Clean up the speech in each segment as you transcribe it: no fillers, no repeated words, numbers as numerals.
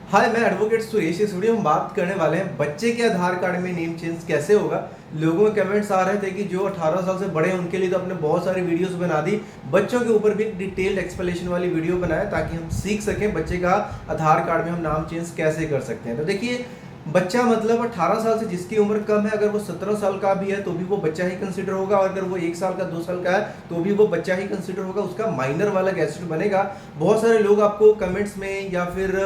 हाय, मैं एडवोकेट सुरेश। इस वीडियो में हम बात करने वाले हैं बच्चे के आधार कार्ड में नेम चेंज कैसे होगा। लोगों के कमेंट्स आ रहे थे कि जो 18 साल से बड़े हैं उनके लिए तो अपने बहुत सारी वीडियोस बना दी, बच्चों के ऊपर भी एक डिटेल्ड एक्सप्लेनेशन वाली वीडियो बनाए ताकि हम सीख सकें बच्चे का आधार कार्ड में हम नाम चेंज कैसे कर सकते हैं। तो देखिए, बच्चा मतलब 18 साल से जिसकी उम्र कम है, अगर वो 17 साल का भी है तो भी वो बच्चा ही कंसिडर होगा, और अगर वो 1 साल का 2 साल का है तो भी वो बच्चा ही कंसिडर होगा, उसका माइनर वाला गैजेट बनेगा। बहुत सारे लोग आपको कमेंट्स में या फिर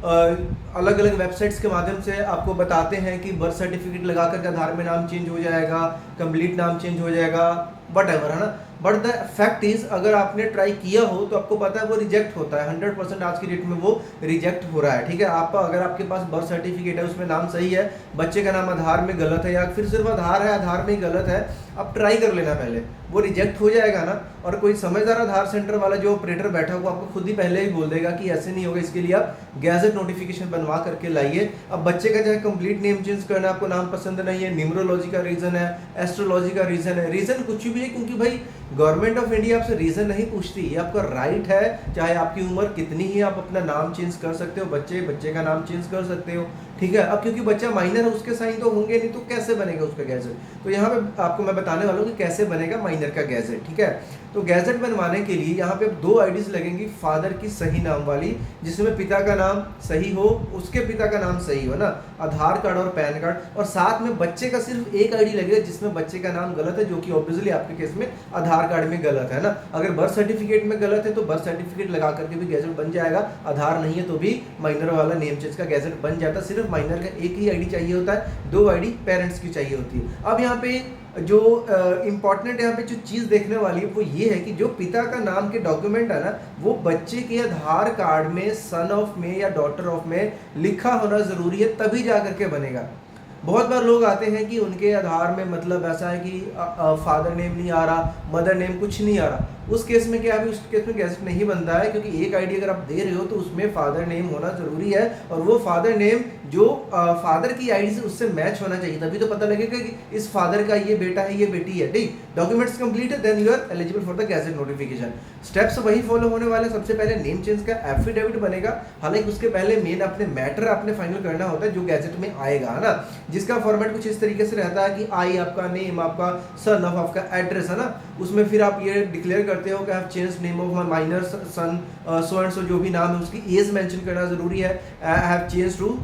अलग अलग वेबसाइट्स के माध्यम से आपको बताते हैं कि बर्थ सर्टिफिकेट लगा करके आधार में नाम चेंज हो जाएगा, कंप्लीट नाम चेंज हो जाएगा, वट एवर, है ना। बट द फैक्ट इज, अगर आपने ट्राई किया हो तो आपको पता है वो रिजेक्ट होता है। 100% आज की डेट में वो रिजेक्ट हो रहा है। ठीक है, आप अगर आपके पास बर्थ सर्टिफिकेट है, उसमें नाम सही है, बच्चे का नाम आधार में गलत है, या फिर सिर्फ आधार है, आधार में गलत है, आप ट्राई कर लेना पहले, वो रिजेक्ट हो जाएगा ना। और कोई समझदार आधार सेंटर वाला जो ऑपरेटर बैठा हुआ आपको खुद ही पहले ही बोल देगा कि ऐसे नहीं होगा, इसके लिए आप गैजेट नोटिफिकेशन बनवा करके लाइए। अब बच्चे का चाहे कंप्लीट नेम चेंज करना, आपको नाम पसंद नहीं है, न्यूमरोलॉजी का रीजन है, एस्ट्रोलॉजी का रीजन है, रीजन कुछ भी है, क्योंकि भाई गवर्नमेंट ऑफ इंडिया आपसे रीजन नहीं पूछती, ये आपका राइट है। चाहे आपकी उम्र कितनी ही, आप अपना नाम चेंज कर सकते हो, बच्चे का नाम चेंज कर सकते हो। ठीक है, अब क्योंकि बच्चा माइनर है, उसके साइन तो होंगे नहीं, तो कैसे बनेगा उसका गैजेट। तो यहाँ पे आपको मैं बताने वाला हूँ कि कैसे बनेगा माइनर का गैजेट। ठीक है, तो गैजेट बनवाने के लिए यहाँ पे 2 आईडीज लगेंगी, फादर की सही नाम वाली, जिसमें पिता का नाम सही हो, उसके पिता का नाम सही हो ना, आधार कार्ड और पैन कार्ड, और साथ में बच्चे का सिर्फ एक आईडी लगेगा जिसमें बच्चे का नाम गलत है, जो कि ऑब्वियसली आपके केस में आधार कार्ड में गलत है ना। अगर बर्थ सर्टिफिकेट में गलत है तो बर्थ सर्टिफिकेट लगा करके भी गैजेट बन जाएगा, आधार नहीं है तो भी माइनर वाला नेम चेंज का गैजेट बन जाता है। सिर्फ माइनर का एक ही आईडी चाहिए होता है, 2 आईडी पेरेंट्स की चाहिए होती है। अब यहाँ पे जो इम्पॉर्टेंट यहाँ पे जो चीज़ देखने वाली है वो ये है कि जो पिता का नाम के डॉक्यूमेंट है ना, वो बच्चे के आधार कार्ड में सन ऑफ में या डॉटर ऑफ में लिखा होना ज़रूरी है, तभी जा करके बनेगा। बहुत बार लोग आते हैं कि उनके आधार में मतलब ऐसा है कि फादर नेम नहीं आ रहा, मदर नेम कुछ नहीं आ रहा। उस केस में क्या है, उस केस में गैजेट नहीं बनता है, क्योंकि एक आईडी अगर आप दे रहे हो तो उसमें फादर नेम होना जरूरी है, और वो फादर नेम जो फादर की आईडी से उससे मैच होना चाहिए, तभी तो पता लगेगा कि इस फादर का ये बेटा है, ये बेटी है। ठीक, डॉक्यूमेंट्स कंप्लीट है, then you are eligible for the gazette notification. Steps वही फॉलो होने वाले। सबसे पहले नेम चेंज का एफिडेविट बनेगा, हालांकि उसके पहले मेन अपने मैटर आपने फाइनल करना होता है जो गैजेट में आएगा, है ना, जिसका फॉर्मेट कुछ इस तरीके से रहता है कि आई आपका नेम, आपका सन ऑफ, आपका एड्रेस, है ना। उसमें फिर आप ये डिक्लेयर करते हो कि I have changed name of my minor son so and so, जो भी नाम है उसकी एज मेंशन करना जरूरी है, आई हैव चेंज्ड टू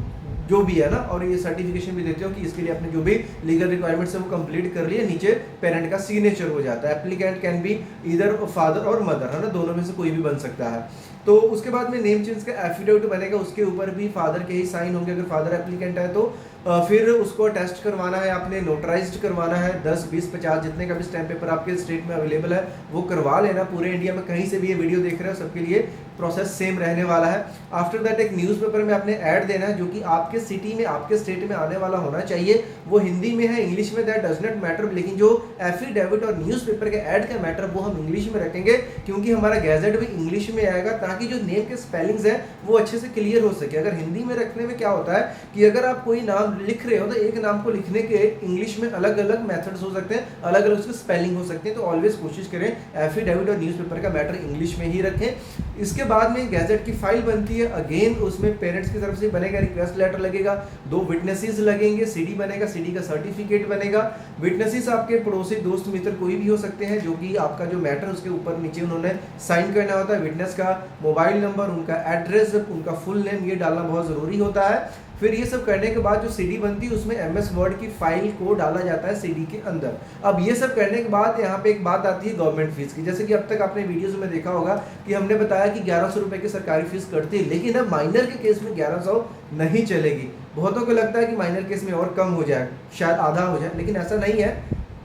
जो भी है ना, और ये सर्टिफिकेशन भी देते हो कि इसके लिए आपने जो भी लीगल रिक्वायरमेंट्स है वो कंप्लीट कर लिया। नीचे पेरेंट का सिग्नेचर हो जाता है। एप्लीकेंट कैन बी इधर फादर और मदर, है ना, दोनों में से कोई भी बन सकता है। तो उसके बाद में नेम चेंज का एफिडेविट बनेगा, उसके ऊपर भी फादर के ही साइन होंगे। अगर फादर एप्लीकेंट है तो फिर उसको टेस्ट करवाना है, आपने नोटराइज्ड करवाना है। 10, 20, 50 जितने का भी स्टैम्प पेपर आपके स्टेट में अवेलेबल है वो करवा लेना। पूरे इंडिया में कहीं से भी ये वीडियो देख रहे हो सबके लिए प्रोसेस सेम रहने वाला है। आफ्टर दैट एक न्यूज़पेपर में आपने ऐड देना है, जो कि आपके सिटी में, आपके स्टेट में आने वाला होना चाहिए। वो हिंदी में है, इंग्लिश में, दैट डज नॉट मैटर, लेकिन जो एफिडेविट और न्यूज़पेपर के ऐड का मैटर वो हम इंग्लिश में रखेंगे, क्योंकि हमारा गैजेट भी इंग्लिश में आएगा, ताकि जो नेम के स्पेलिंग्स हैं वो अच्छे से क्लियर हो सके। अगर हिंदी में रखने में क्या होता है कि अगर आप कोई नाम लिख रहे हो तो एक नाम को लिखने के इंग्लिश में अलग अलग मेथड्स हो सकते हैं, अलग अलग उसके स्पेलिंग हो सकते हैं। तो ऑलवेज कोशिश करें एफिडेविट और न्यूज़पेपर का मैटर इंग्लिश में ही रखें। इसके बाद में गैजेट की फाइल बनती है। अगेन उसमें पेरेंट्स की तरफ से बनेगा रिक्वेस्ट लेटर लगेगा, 2 विटनेसेस लगेंगे, सीडी बनेगा, सीडी का सर्टिफिकेट बनेगा। विटनेसेस आपके पड़ोसी, दोस्त, मित्र कोई भी हो सकते हैं, जो कि आपका जो मैटर उसके ऊपर नीचे उन्होंने साइन करना होता है। विटनेस का मोबाइल नंबर, उनका एड्रेस, उनका फुल नेम, ये डालना बहुत ज़रूरी होता है। फिर ये सब करने के बाद जो सीडी बनती है उसमें एमएस वर्ड की फाइल को डाला जाता है सीडी के अंदर। अब ये सब करने के बाद यहाँ पे एक बात आती है गवर्नमेंट फीस की। जैसे कि अब तक आपने वीडियोस में देखा होगा कि हमने बताया कि 1100 रुपए की सरकारी फीस कटती है, लेकिन अब माइनर के केस में 1100 नहीं चलेगी। बहुतों को लगता है कि माइनर केस में और कम हो जाए, शायद आधा हो जाए, लेकिन ऐसा नहीं है।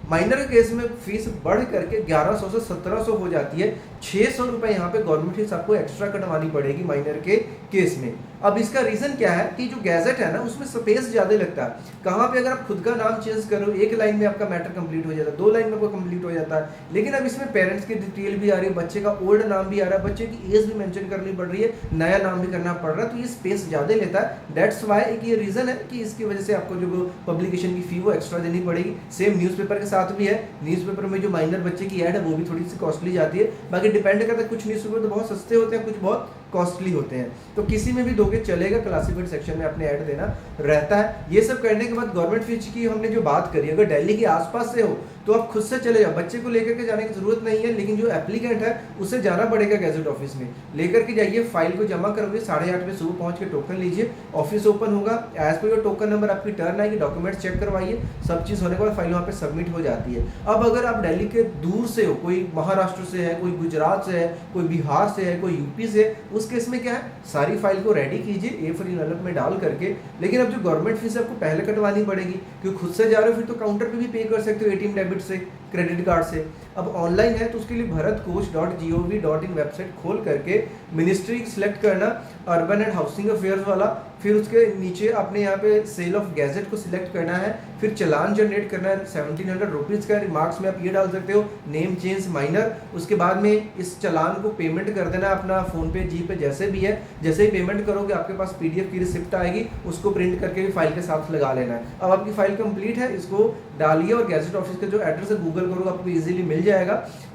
माइनर के केस में फीस बढ़ करके 1100 से 1700 हो जाती है। 600 रुपए यहाँ पे गवर्नमेंट फीस आपको एक्स्ट्रा कटवानी पड़ेगी माइनर के केस में। अब इसका रीजन क्या है कि जो गैजेट है ना उसमें स्पेस ज्यादा लगता है। कहाँ पे अगर आप खुद का नाम चेंज करो, एक लाइन में आपका मैटर कंप्लीट हो जाता है, 2 लाइन में आपको कंप्लीट हो जाता है। लेकिन अब इसमें पेरेंट्स की डिटेल भी आ रही है, बच्चे का ओल्ड नाम भी आ रहा है, बच्चे की एज भी मेंशन करनी पड़ रही है, नया नाम भी करना पड़ रहा है, तो ये स्पेस ज्यादा लेता है। दैट्स वाई एक ये रीजन है कि इसकी वजह से आपको जो पब्लिकेशन की फी वो एक्स्ट्रा देनी पड़ेगी। सेम न्यूज़पेपर के साथ भी है। न्यूज़पेपर में जो माइनर बच्चे की ऐड है वो भी थोड़ी सी कॉस्टली जाती है। बाकी डिपेंड करता है, कुछ न्यूज़पेपर तो बहुत सस्ते होते हैं, कुछ बहुत कॉस्टली होते हैं। तो किसी में भी दोगे चलेगा, क्लासिफाइड सेक्शन में अपने ऐड देना रहता है। ये सब करने के बाद गवर्नमेंट फीस की हमने जो बात करी, अगर दिल्ली के आसपास से हो तो आप खुद से चले जाओ, बच्चे को लेकर के जाने की जरूरत नहीं है, लेकिन जो एप्लीकेंट है उसे जाना पड़ेगा गैजेट ऑफिस में, लेकर के जाइए, फाइल को जमा करोगे, 8:30 बजे सुबह पहुंच के टोकन लीजिए, ऑफिस ओपन होगा, as per your token number आपकी टर्न आएगी, डॉक्यूमेंट चेक करवाइए, सब चीज़ होने के बाद फाइल वहाँ पे सबमिट हो जाती है। अब अगर आप दिल्ली के दूर से हो, कोई महाराष्ट्र से है, कोई गुजरात से है, कोई बिहार से है, कोई यूपी से, उस केस में क्या है, सारी फाइल को रेडी कीजिए A4 एनवेलप में डाल करके। लेकिन अब जो गवर्नमेंट फीस आपको पहले कटवानी पड़ेगी, क्योंकि खुद से जा रहे हो फिर तो काउंटर पे भी पे कर सकते हो ATM डेबिट से, क्रेडिट कार्ड से। अब ऑनलाइन है तो उसके लिए bharatkosh.gov.in वेबसाइट खोल करके मिनिस्ट्री सेलेक्ट करना, अर्बन एंड हाउसिंग अफेयर्स वाला, फिर उसके नीचे अपने यहाँ पे सेल ऑफ गैजेट को सिलेक्ट करना है, फिर चलान जनरेट करना है 1700 रुपीज़ का। रिमार्क्स में आप ये डाल सकते हो नेम चेंज माइनर। उसके बाद में इस चलान को पेमेंट कर देना अपना फ़ोन पे, जी पे, जैसे भी है। जैसे ही पेमेंट करोगे आपके पास PDF की रिसिप्ट आएगी, उसको प्रिंट करके भी फाइल के साथ लगा लेना है। अब आपकी फाइल कंप्लीट है, इसको डालिए और गैजेट ऑफिस का जो एड्रेस है गूगल करोगे आपको इजीली मिल जाएगा।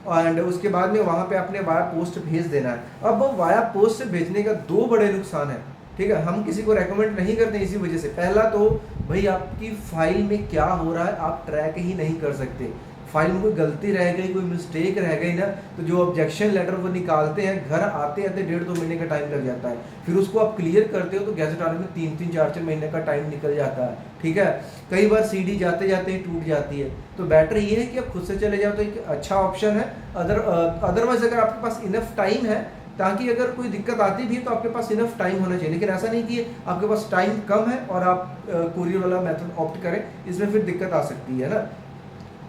एंड उसके बाद में वहाँ पे आपने वाया पोस्ट भेज देना है। अब वाया पोस्ट से भेजने का 2 बड़े नुकसान है, ठीक है, हम किसी को रेकमेंड नहीं करते इसी वजह से। पहला तो भाई आपकी फाइल में क्या हो रहा है आप ट्रैक ही नहीं कर सकते। फाइल में कोई गलती रह गई, कोई मिस्टेक रह गई ना, तो जो ऑब्जेक्शन लेटर वो निकालते हैं, घर आते आते 1.5-2 महीने का टाइम लग जाता है। फिर उसको आप क्लियर करते हो तो गैजेट आने में 3-3, 4-4 महीने का टाइम निकल जाता है, ठीक है। कई बार CD जाते जाते ही टूट जाती है। तो बेटर ये है कि आप खुद से चले जाओ तो एक अच्छा ऑप्शन है। अदरवाइज अगर आपके पास इनफ टाइम है, ताकि अगर कोई दिक्कत आती भी है तो आपके पास इनफ टाइम होना चाहिए। लेकिन ऐसा नहीं कि आपके पास टाइम कम है और आप कोरियर वाला मेथड ऑप्ट करें, इसमें फिर दिक्कत आ सकती है ना।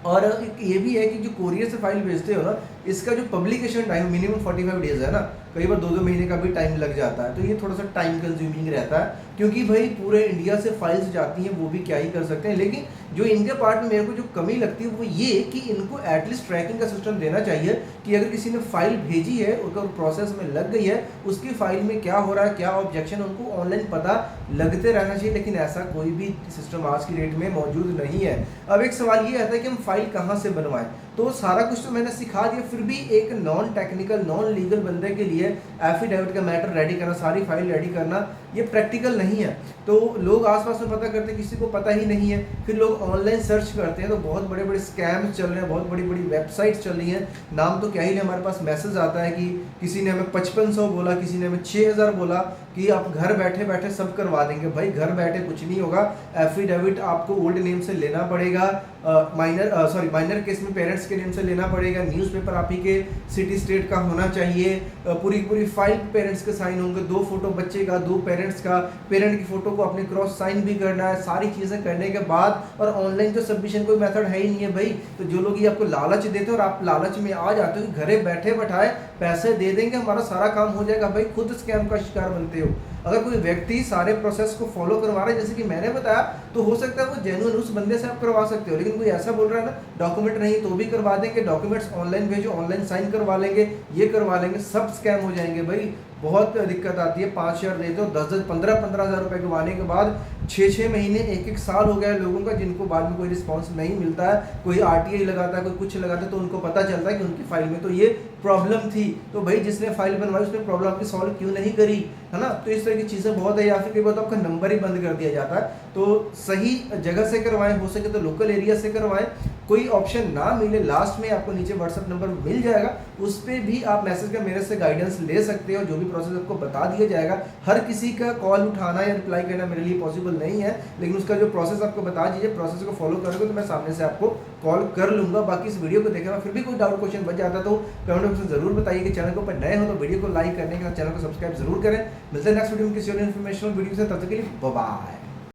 और ये भी है कि जो कोरियर से फाइल भेजते हो ना, इसका जो पब्लिकेशन टाइम मिनिमम 45 डेज है ना, कई बार 2-2 महीने का भी टाइम लग जाता है। तो ये थोड़ा सा टाइम कंज्यूमिंग रहता है, क्योंकि भाई पूरे इंडिया से फाइल्स जाती हैं, वो भी क्या ही कर सकते हैं। लेकिन जो इनके पार्ट में मेरे को जो कमी लगती है वो ये कि इनको एटलीस्ट ट्रैकिंग का सिस्टम देना चाहिए कि अगर किसी ने फाइल भेजी है, अगर प्रोसेस में लग गई है, उसकी फाइल में क्या हो रहा है, क्या ऑब्जेक्शन, उनको ऑनलाइन पता लगते रहना चाहिए। लेकिन ऐसा कोई भी सिस्टम आज की डेट में मौजूद नहीं है। अब एक सवाल ये आता है कि हम फाइल कहाँ से बनवाएं। तो सारा कुछ तो मैंने सिखा दिया, फिर भी एक नॉन टेक्निकल, नॉन लीगल बंदे के लिए एफिडेविट का मैटर रेडी करना, सारी फाइल रेडी करना, ये प्रैक्टिकल नहीं है। तो लोग आसपास में पता करते हैं, किसी को पता ही नहीं है, फिर लोग ऑनलाइन सर्च करते हैं तो बहुत बड़े बड़े स्कैम्स चल रहे हैं, बहुत बड़ी बड़ी वेबसाइट्स चल रही हैं। नाम तो क्या ही, हमारे पास मैसेज आता है कि किसी ने हमें 5500 बोला, किसी ने हमें 6000 बोला कि आप घर बैठे बैठे सब करवा देंगे। भाई घर बैठे कुछ नहीं होगा, एफिडेविट आपको ओल्ड नेम से लेना पड़ेगा, माइनर केस में पेरेंट्स के नेम से लेना पड़ेगा, न्यूज़पेपर आप ही के सिटी स्टेट का होना चाहिए, पूरी फाइल पेरेंट्स के साइन होंगे, 2 फोटो बच्चे का, 2 पेरेंट्स का, पेरेंट की फोटो को अपने क्रॉस साइन भी करना है। सारी चीज़ें करने के बाद, और ऑनलाइन तो सबमिशन कोई मेथड है ही नहीं है भाई। तो जो लोग ये आपको लालच देते हैं और आप लालच में आ जाते हो कि घरे बैठे बैठाए पैसे दे देंगे, हमारा सारा काम हो जाएगा, भाई खुद स्कैम का शिकार बनते हो। अगर कोई व्यक्ति सारे प्रोसेस को फॉलो करवा रहा है जैसे कि मैंने बताया, तो हो सकता है वो जेन्युइन उस बंदे से आप करवा सकते हो। लेकिन कोई ऐसा बोल रहा है ना डॉक्यूमेंट नहीं तो भी करवा देंगे, डॉक्यूमेंट्स ऑनलाइन भेजो, ऑनलाइन साइन करवा लेंगे, ये करवा लेंगे, सब स्कैम हो जाएंगे भाई। बहुत दिक्कत आती है। 5,000 देते हो, 10-10, 15-15 हज़ार रुपये गंवाने के बाद 6-6 महीने, 1-1 साल हो गया है लोगों का, जिनको बाद में कोई रिस्पांस नहीं मिलता है। कोई RTI लगाता है, कोई कुछ लगाता है, तो उनको पता चलता है कि उनकी फाइल में तो ये प्रॉब्लम थी। तो भाई जिसने फाइल बनवाई उसने प्रॉब्लम की सॉल्व क्यों नहीं करी, है ना। तो इस तरह की चीज़ें बहुत है, या फिर कई बार तो आपका नंबर ही बंद कर दिया जाता है। तो सही जगह से करवाएं, हो सके तो लोकल एरिया से करवाएं। कोई ऑप्शन ना मिले, लास्ट में आपको नीचे व्हाट्सएप नंबर मिल जाएगा, उस पर भी आप मैसेज का मेरे से गाइडेंस ले सकते हो। जो भी प्रोसेस आपको बता दिया जाएगा। हर किसी का कॉल उठाना या रिप्लाई करना मेरे लिए पॉसिबल नहीं है, लेकिन उसका जो प्रोसेस आपको बता दीजिए, प्रोसेस को फॉलो करोगे तो मैं सामने से आपको कॉल कर लूंगा। बाकी इस वीडियो को देखना, फिर भी कोई डाउट क्वेश्चन बच जाता तो कमेंट बॉक्स में जरूर बताइए। कि चैनल को पर नए हो तो वीडियो को लाइक करने के साथ चैनल को सब्सक्राइब जरूर करें। मिलते हैं नेक्स्ट वीडियो में किसी और इन्फॉर्मेशनल वीडियो से, तब तक के लिए बाय बाय।